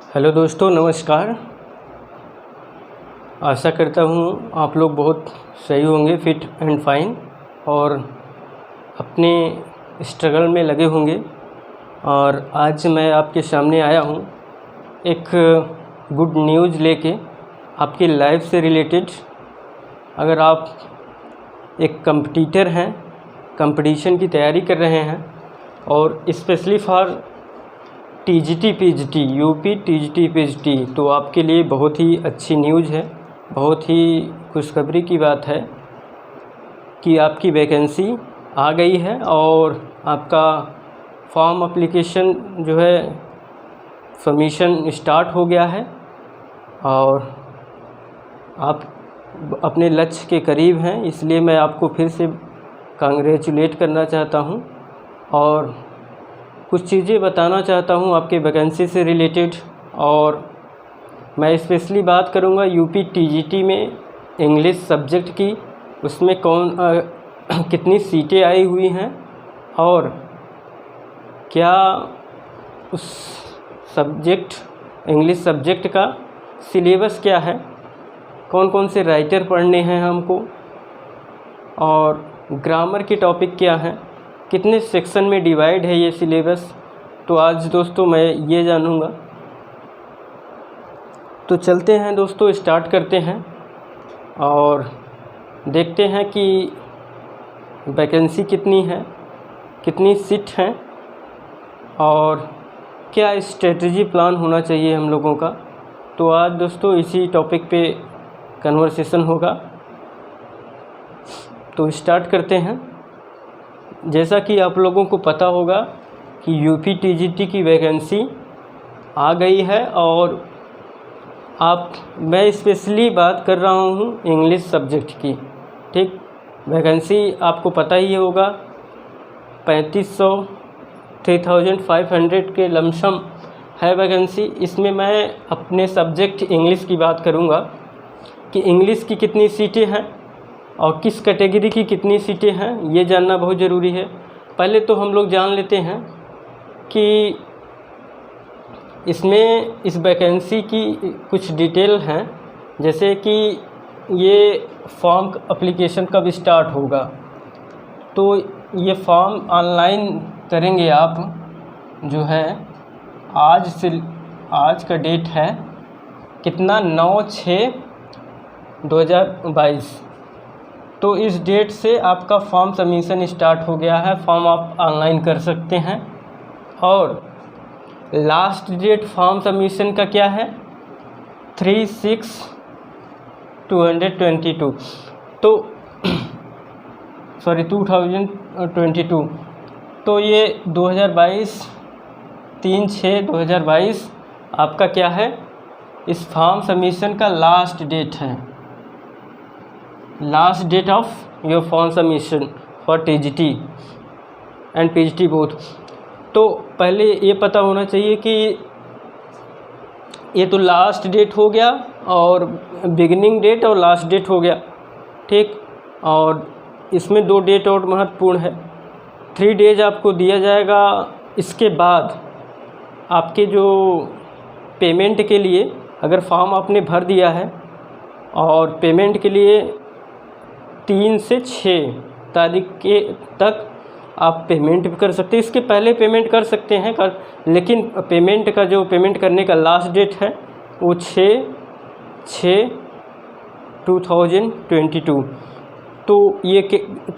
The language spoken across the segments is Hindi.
हेलो दोस्तों, नमस्कार। आशा करता हूँ आप लोग बहुत सही होंगे, फिट एंड फाइन, और अपने स्ट्रगल में लगे होंगे। और आज मैं आपके सामने आया हूँ एक गुड न्यूज़ लेके, आपकी लाइफ से रिलेटेड। अगर आप एक कंपटीटर हैं, कंपटीशन की तैयारी कर रहे हैं, और specially for TGT PGT, UP TGT PGT, तो आपके लिए बहुत ही अच्छी न्यूज़ है, बहुत ही खुशखबरी की बात है कि आपकी वैकेंसी आ गई है और आपका फॉर्म एप्लीकेशन जो है सबमिशन स्टार्ट हो गया है और आप अपने लक्ष्य के करीब हैं। इसलिए मैं आपको फिर से कांग्रेचुलेट करना चाहता हूं और कुछ चीज़ें बताना चाहता हूं आपके वैकेंसी से रिलेटेड। और मैं स्पेशली बात करूंगा यूपी टीजीटी में इंग्लिश सब्जेक्ट की, उसमें कितनी सीटें आई हुई हैं और क्या उस सब्जेक्ट इंग्लिश सब्जेक्ट का सिलेबस क्या है, कौन कौन से राइटर पढ़ने हैं हमको, और ग्रामर के टॉपिक क्या हैं, कितने सेक्शन में डिवाइड है ये सिलेबस। तो आज दोस्तों मैं ये जानूँगा। तो चलते हैं दोस्तों, स्टार्ट करते हैं और देखते हैं कि वैकेंसी कितनी है, कितनी सीट हैं और क्या स्ट्रेटजी प्लान होना चाहिए हम लोगों का। तो आज दोस्तों इसी टॉपिक पे कन्वर्सेशन होगा। तो स्टार्ट करते हैं। जैसा कि आप लोगों को पता होगा कि यूपी टीजीटी की वैकेंसी आ गई है और मैं स्पेशली बात कर रहा हूँ इंग्लिश सब्जेक्ट की। ठीक, वैकेंसी आपको पता ही होगा 3500 3500 के लमसम है वैकेंसी। इसमें मैं अपने सब्जेक्ट इंग्लिश की बात करूँगा कि इंग्लिश की कितनी सीटें हैं और किस कैटेगरी की कितनी सीटें हैं, ये जानना बहुत ज़रूरी है। पहले तो हम लोग जान लेते हैं कि इसमें इस वैकेंसी की कुछ डिटेल हैं, जैसे कि ये फॉर्म एप्लीकेशन कब स्टार्ट होगा। तो ये फॉर्म ऑनलाइन करेंगे आप, जो है आज का डेट है कितना, 9/6/2022। तो इस डेट से आपका फॉर्म सबमिशन स्टार्ट हो गया है। फॉर्म आप ऑनलाइन कर सकते हैं और लास्ट डेट फॉर्म सबमिशन का क्या है, 3/6/2022। तो 2022। तो ये 2022 3/6/2022 आपका क्या है, इस फॉर्म सबमिशन का लास्ट डेट है, last date of your form submission for TGT and PGT both. तो पहले ये पता होना चाहिए कि ये तो लास्ट डेट हो गया और बिगिनिंग डेट और लास्ट डेट हो गया। ठीक, और इसमें 2 डेट और महत्वपूर्ण है। 3 डेज आपको दिया जाएगा। इसके बाद आपके जो पेमेंट के लिए, अगर फॉर्म आपने भर दिया है और पेमेंट के लिए 3 से 6 तारीख के तक आप पेमेंट भी कर सकते हैं। इसके पहले पेमेंट कर सकते हैं लेकिन पेमेंट करने का लास्ट डेट है वो 6/6/2022। तो ये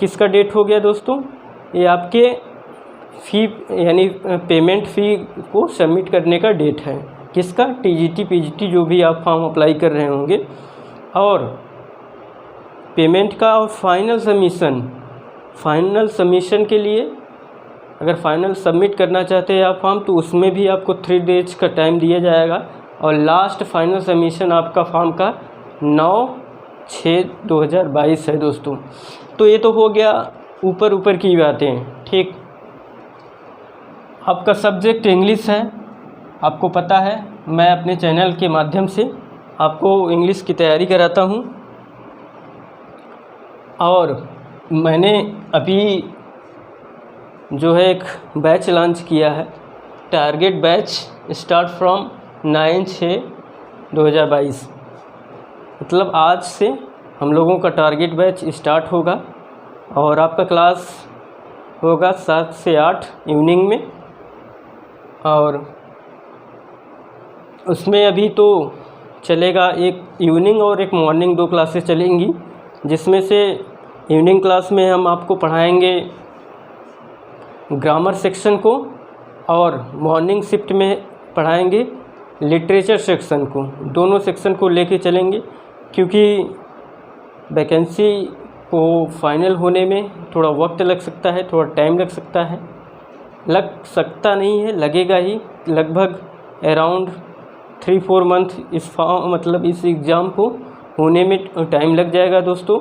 किसका डेट हो गया दोस्तों, ये आपके फ़ी यानी पेमेंट फ़ी को सबमिट करने का डेट है। किसका, टीजीटी पीजीटी जो भी आप फॉर्म अप्लाई कर रहे होंगे। और पेमेंट का और फाइनल सबमिशन के लिए, अगर फाइनल सबमिट करना चाहते हैं आप फॉर्म, तो उसमें भी आपको 3 डेज का टाइम दिया जाएगा। और लास्ट फाइनल सबमिशन आपका फॉर्म का 9/6/2022 है दोस्तों। तो ये तो हो गया ऊपर की बातें। ठीक, आपका सब्जेक्ट इंग्लिश है, आपको पता है। मैं अपने चैनल के माध्यम से आपको इंग्लिश की तैयारी कराता हूँ और मैंने अभी जो है एक बैच लॉन्च किया है, टारगेट बैच स्टार्ट फ्रॉम 9/6/2022। मतलब आज से हम लोगों का टारगेट बैच स्टार्ट होगा और आपका क्लास होगा 7 से 8 इवनिंग में। और उसमें अभी तो चलेगा एक इवनिंग और एक मॉर्निंग, 2 क्लासेस चलेंगी, जिसमें से इवनिंग क्लास में हम आपको पढ़ाएंगे ग्रामर सेक्शन को और मॉर्निंग शिफ्ट में पढ़ाएंगे लिटरेचर सेक्शन को। दोनों सेक्शन को लेके चलेंगे, क्योंकि वैकेंसी को फाइनल होने में थोड़ा वक्त लग सकता है, थोड़ा टाइम लग सकता है। लग सकता नहीं है, लगेगा ही। लगभग अराउंड 3-4 मंथ इस एग्ज़ाम को होने में टाइम लग जाएगा दोस्तों।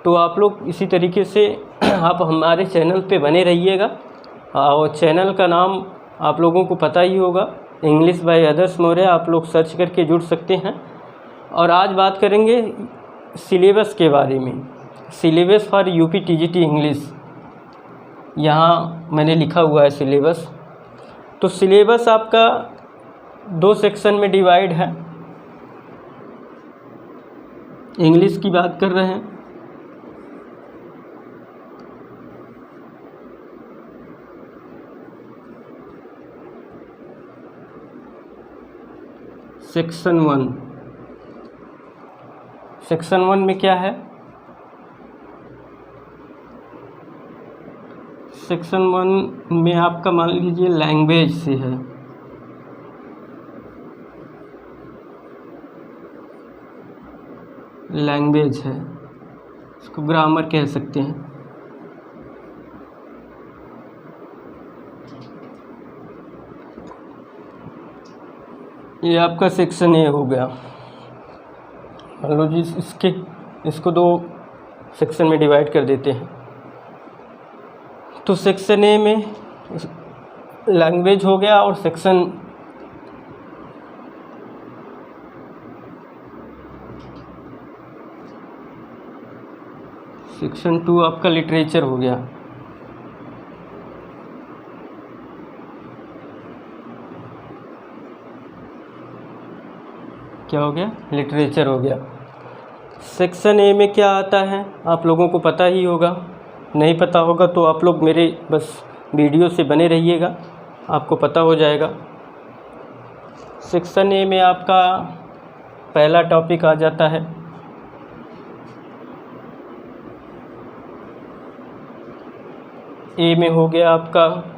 तो आप लोग इसी तरीके से आप हमारे चैनल पे बने रहिएगा। और चैनल का नाम आप लोगों को पता ही होगा, इंग्लिश बाय आदर्श मौर्य। आप लोग सर्च करके जुड़ सकते हैं। और आज बात करेंगे सिलेबस के बारे में। Syllabus for UP TGT English, यहाँ मैंने लिखा हुआ है सिलेबस। तो सिलेबस आपका 2 सेक्शन में डिवाइड है। इंग्लिश की बात कर रहे हैं। सेक्शन 1 में क्या है? सेक्शन 1 में आपका मान लीजिए लैंग्वेज से है। लैंग्वेज है, इसको ग्रामर कह सकते हैं। ये आपका सेक्शन ए हो गया। मान लो जी इसको 2 सेक्शन में डिवाइड कर देते हैं। तो सेक्शन ए में लैंग्वेज हो गया और सेक्शन सेक्शन 2 आपका लिटरेचर हो गया। क्या हो गया? लिटरेचर हो गया। सेक्शन ए में क्या आता है आप लोगों को पता ही होगा। नहीं पता होगा तो आप लोग मेरे बस वीडियो से बने रहिएगा, आपको पता हो जाएगा। सेक्शन ए में आपका पहला टॉपिक आ जाता है ए में हो गया आपका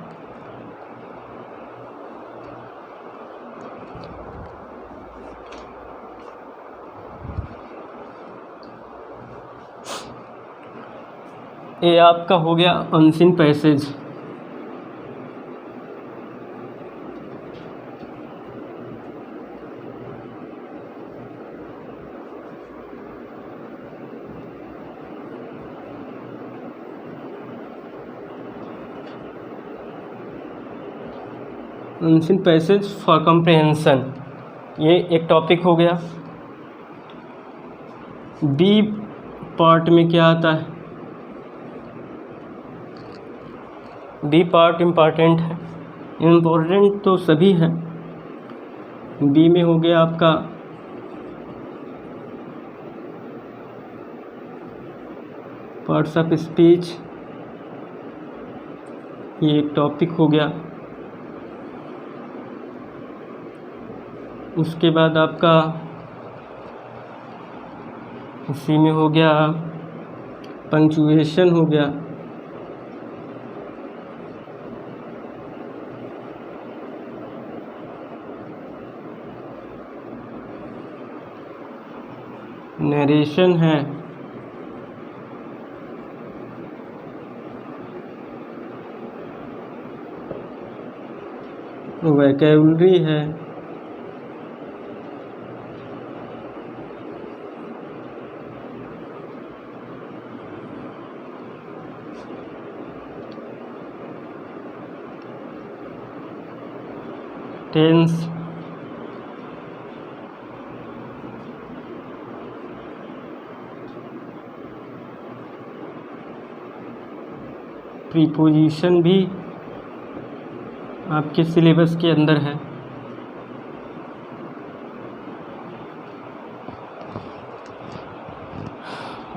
ये आपका हो गया unseen passage. Unseen passage for comprehension, ये एक टॉपिक हो गया। बी पार्ट में क्या आता है? बी पार्ट इम्पॉर्टेंट है। इम्पोर्टेंट तो सभी हैं। बी में हो गया आपका पार्ट्स ऑफ स्पीच, ये एक टॉपिक हो गया। उसके बाद आपका इसी में हो गया पंक्चुएशन हो गया। नरेशन है। वोकैबुलरी है। टेंस, प्रीपोजिशन भी आपके सिलेबस के अंदर है।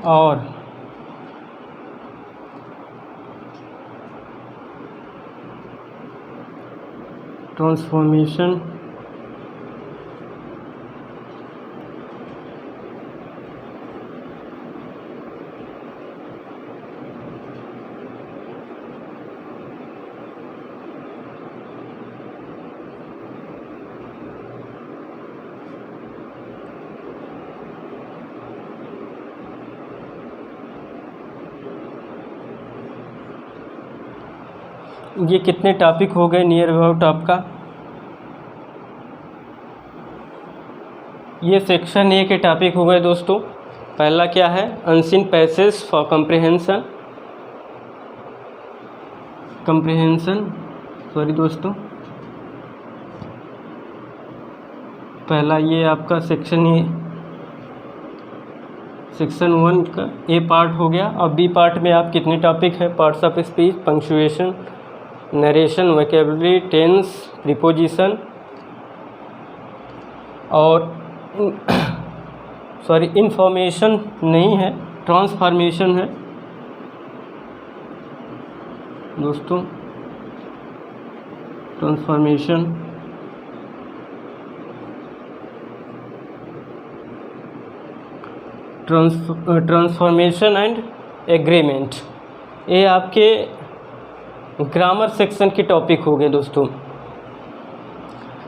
और ट्रांसफॉर्मेशन ये कितने टॉपिक हो गए नियर अबाउट आपका? ये सेक्शन ए के टॉपिक हो गए दोस्तों। पहला क्या है? Unseen passage for comprehension sorry दोस्तों, पहला ये आपका सेक्शन 1 का ए पार्ट हो गया। और बी पार्ट में आप कितने टॉपिक हैं? Parts of speech, punctuation, narration, vocabulary, tense, preposition और इंफॉर्मेशन नहीं है, ट्रांसफॉर्मेशन है दोस्तों। ट्रांसफॉर्मेशन एंड एग्रीमेंट, ये आपके ग्रामर सेक्शन के टॉपिक हो गए दोस्तों,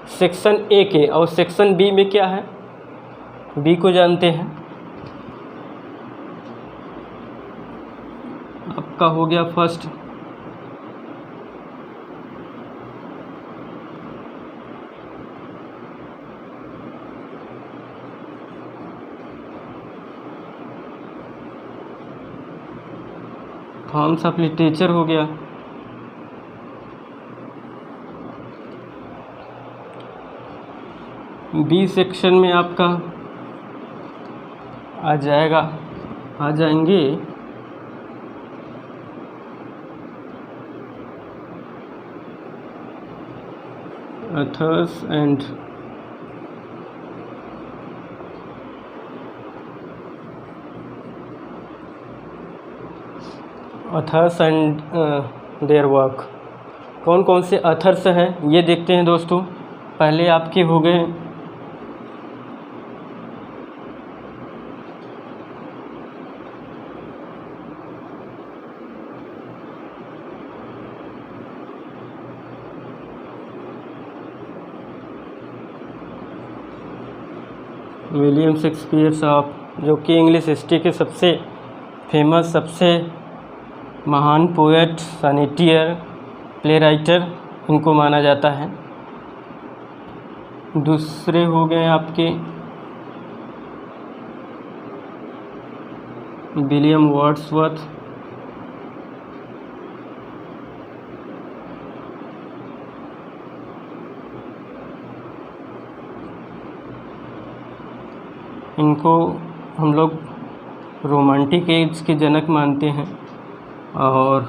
सेक्शन ए के। और सेक्शन बी में क्या है? बी को जानते हैं, आपका हो गया फर्स्ट फॉर्म्स ऑफ लिटरेचर हो गया। बी सेक्शन में आपका आ जाएंगे ऑथर्स एंड देयर वर्क। कौन कौन से ऑथर्स हैं ये देखते हैं दोस्तों। पहले आपके हो गए विलियम शेक्सपियर साहब, जो कि इंग्लिश हिस्ट्री के सबसे फेमस, सबसे महान पोएट, सॉनेटियर, प्ले राइटर इनको माना जाता है। दूसरे हो गए आपके विलियम वर्ड्सवर्थ, इनको हम लोग रोमांटिक एज के जनक मानते हैं और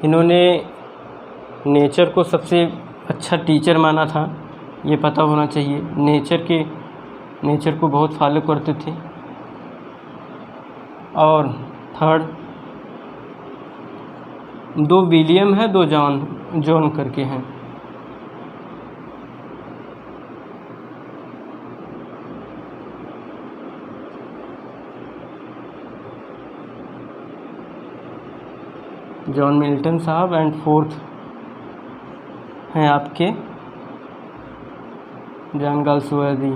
इन्होंने नेचर को सबसे अच्छा टीचर माना था, ये पता होना चाहिए। नेचर को बहुत फॉलो करते थे। और थर्ड, 2 विलियम है, 2 जॉन करके हैं। जॉन मिल्टन साहब एंड फोर्थ हैं आपके जॉन गाल्सवर्दी।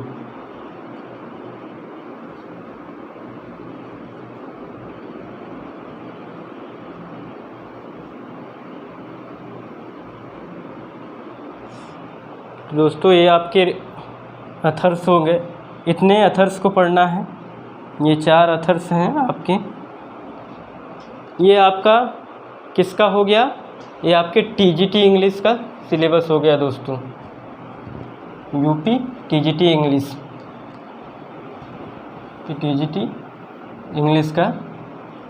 दोस्तों ये आपके अथर्स हो गए। इतने अथर्स को पढ़ना है, ये 4 अथर्स हैं आपके। ये आपका किसका हो गया? ये आपके टीजीटी इंग्लिश का सिलेबस हो गया दोस्तों। UP TGT English, TGT English का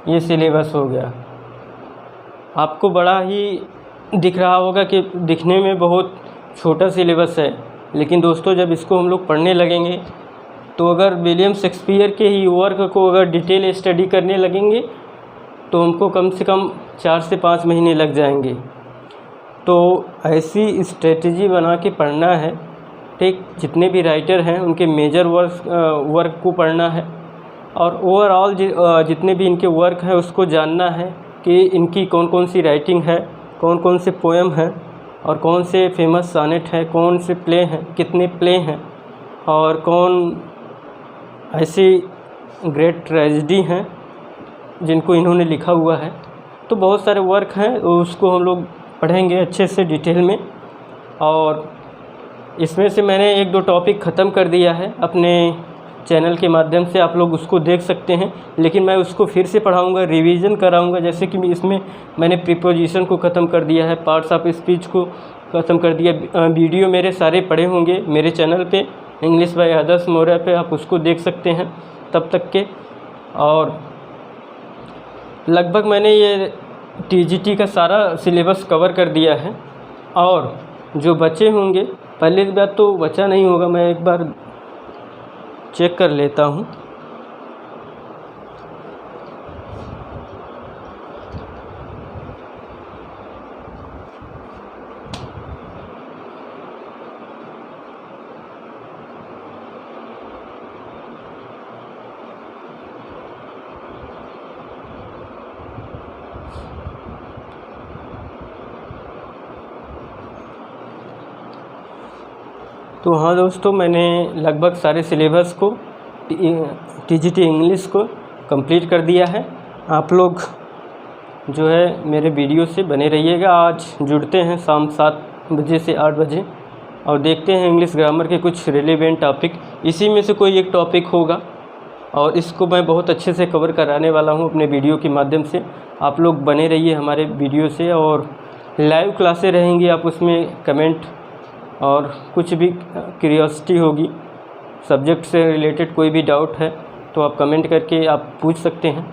ये सिलेबस हो गया। आपको बड़ा ही दिख रहा होगा कि दिखने में बहुत छोटा सिलेबस है, लेकिन दोस्तों जब इसको हम लोग पढ़ने लगेंगे तो अगर विलियम शेक्सपियर के ही वर्क को अगर डिटेल स्टडी करने लगेंगे तो हमको कम से कम 4 से 5 महीने लग जाएंगे। तो ऐसी स्ट्रेटजी बना के पढ़ना है, ठीक। जितने भी राइटर हैं उनके मेजर वर्क को पढ़ना है और ओवरऑल जितने भी इनके वर्क हैं उसको जानना है कि इनकी कौन कौन सी राइटिंग है, कौन कौन से पोएम हैं और कौन से फेमस सॉनेट हैं, कौन से प्ले हैं, कितने प्ले हैं और कौन ऐसी ग्रेट ट्रेजेडी हैं जिनको इन्होंने लिखा हुआ है। तो बहुत सारे वर्क हैं, उसको हम लोग पढ़ेंगे अच्छे से डिटेल में। और इसमें से मैंने 1-2 टॉपिक ख़त्म कर दिया है अपने चैनल के माध्यम से, आप लोग उसको देख सकते हैं, लेकिन मैं उसको फिर से पढ़ाऊँगा, रिवीजन कराऊँगा। जैसे कि इसमें मैंने प्रीपोजिशन को ख़त्म कर दिया है, पार्ट्स ऑफ स्पीच को ख़त्म कर दिया। वीडियो मेरे सारे पड़े होंगे मेरे चैनल पे, इंग्लिश बाय आदर्श मौर्य पे, आप उसको देख सकते हैं तब तक के। और लगभग मैंने ये टीजीटी का सारा सिलेबस कवर कर दिया है। और जो बचे होंगे, पहले की बात तो बचा नहीं होगा, मैं एक बार चेक कर लेता हूँ। तो हाँ दोस्तों, मैंने लगभग सारे सिलेबस को टीजीटी इंग्लिश को कंप्लीट कर दिया है। आप लोग जो है मेरे वीडियो से बने रहिएगा। आज जुड़ते हैं शाम 7 बजे से 8 बजे और देखते हैं इंग्लिश ग्रामर के कुछ रिलेवेंट टॉपिक। इसी में से कोई एक टॉपिक होगा और इसको मैं बहुत अच्छे से कवर कराने वाला हूँ अपने वीडियो के माध्यम से। आप लोग बने रहिए हमारे वीडियो से। और लाइव क्लासें रहेंगी, आप उसमें कमेंट और कुछ भी क्यूरियोसिटी होगी, सब्जेक्ट से रिलेटेड कोई भी डाउट है तो आप कमेंट करके आप पूछ सकते हैं,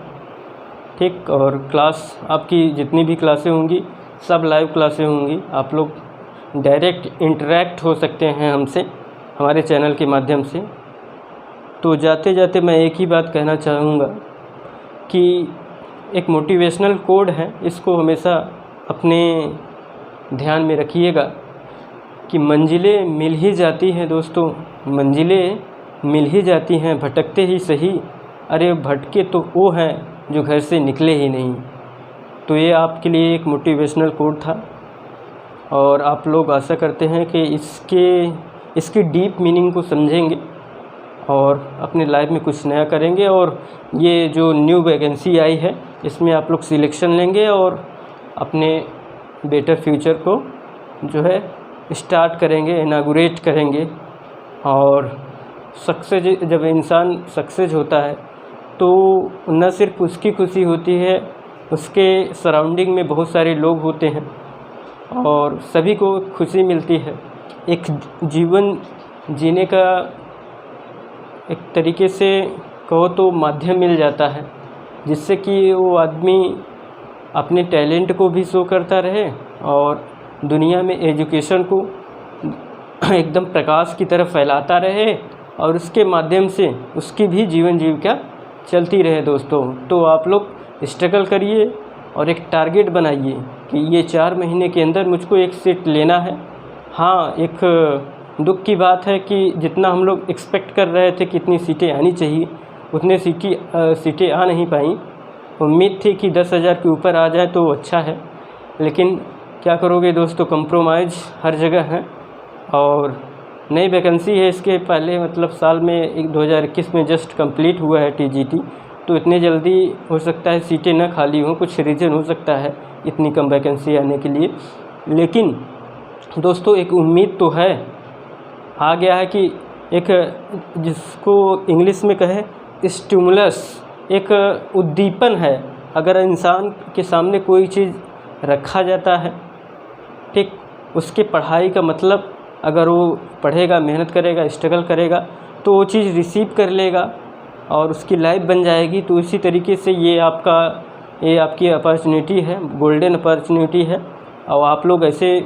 ठीक। और क्लास आपकी जितनी भी क्लासें होंगी सब लाइव क्लासें होंगी, आप लोग डायरेक्ट इंटरेक्ट हो सकते हैं हमसे हमारे चैनल के माध्यम से। तो जाते जाते मैं एक ही बात कहना चाहूँगा कि एक मोटिवेशनल कोड है, इसको हमेशा अपने ध्यान में रखिएगा कि मंजिलें मिल ही जाती हैं दोस्तों, मंजिलें मिल ही जाती हैं, भटकते ही सही, अरे भटके तो वो हैं जो घर से निकले ही नहीं। तो ये आपके लिए एक मोटिवेशनल कोड था और आप लोग आशा करते हैं कि इसकी डीप मीनिंग को समझेंगे और अपने लाइफ में कुछ नया करेंगे। और ये जो न्यू वैकेंसी आई है इसमें आप लोग सिलेक्शन लेंगे और अपने बेटर फ्यूचर को जो है स्टार्ट करेंगे, इनागुरेट करेंगे। और सक्सेस, जब इंसान सक्सेस होता है तो न सिर्फ उसकी खुशी होती है, उसके सराउंडिंग में बहुत सारे लोग होते हैं और सभी को खुशी मिलती है। एक जीवन जीने का एक तरीके से कहो तो माध्यम मिल जाता है, जिससे कि वो आदमी अपने टैलेंट को भी शो करता रहे और दुनिया में एजुकेशन को एकदम प्रकाश की तरफ फैलाता रहे और उसके माध्यम से उसकी भी जीवन जीविका चलती रहे दोस्तों। तो आप लोग स्ट्रगल करिए और एक टारगेट बनाइए कि ये 4 महीने के अंदर मुझको एक सीट लेना है। हाँ, एक दुख की बात है कि जितना हम लोग एक्सपेक्ट कर रहे थे कि इतनी सीटें आनी चाहिए, उतने सीटें आ नहीं पाई। उम्मीद थी कि 10,000 के ऊपर आ जाए तो अच्छा है, लेकिन क्या करोगे दोस्तों, कंप्रोमाइज़ हर जगह है। और नई वैकेंसी है, इसके पहले मतलब साल में 2021 में जस्ट कंप्लीट हुआ है टीजीटी, तो इतने जल्दी हो सकता है सीटें न खाली हों, कुछ रीज़न हो सकता है इतनी कम वैकेंसी आने के लिए। लेकिन दोस्तों एक उम्मीद तो है, आ गया है कि एक जिसको इंग्लिश में कहे स्टिमुलस, एक उद्दीपन है। अगर इंसान के सामने कोई चीज़ रखा जाता है, ठीक, उसके पढ़ाई का मतलब अगर वो पढ़ेगा, मेहनत करेगा, स्ट्रगल करेगा तो वो चीज़ रिसीव कर लेगा और उसकी लाइफ बन जाएगी। तो इसी तरीके से ये आपकी अपॉर्चुनिटी है, गोल्डन अपॉर्चुनिटी है। और आप लोग ऐसे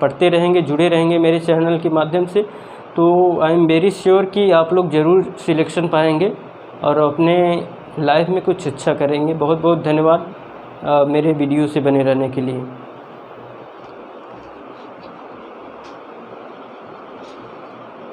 पढ़ते रहेंगे, जुड़े रहेंगे मेरे चैनल के माध्यम से, तो आई एम वेरी श्योर कि आप लोग ज़रूर सिलेक्शन पाएंगे और अपने लाइफ में कुछ अच्छा करेंगे। बहुत बहुत धन्यवाद मेरे वीडियो से बने रहने के लिए।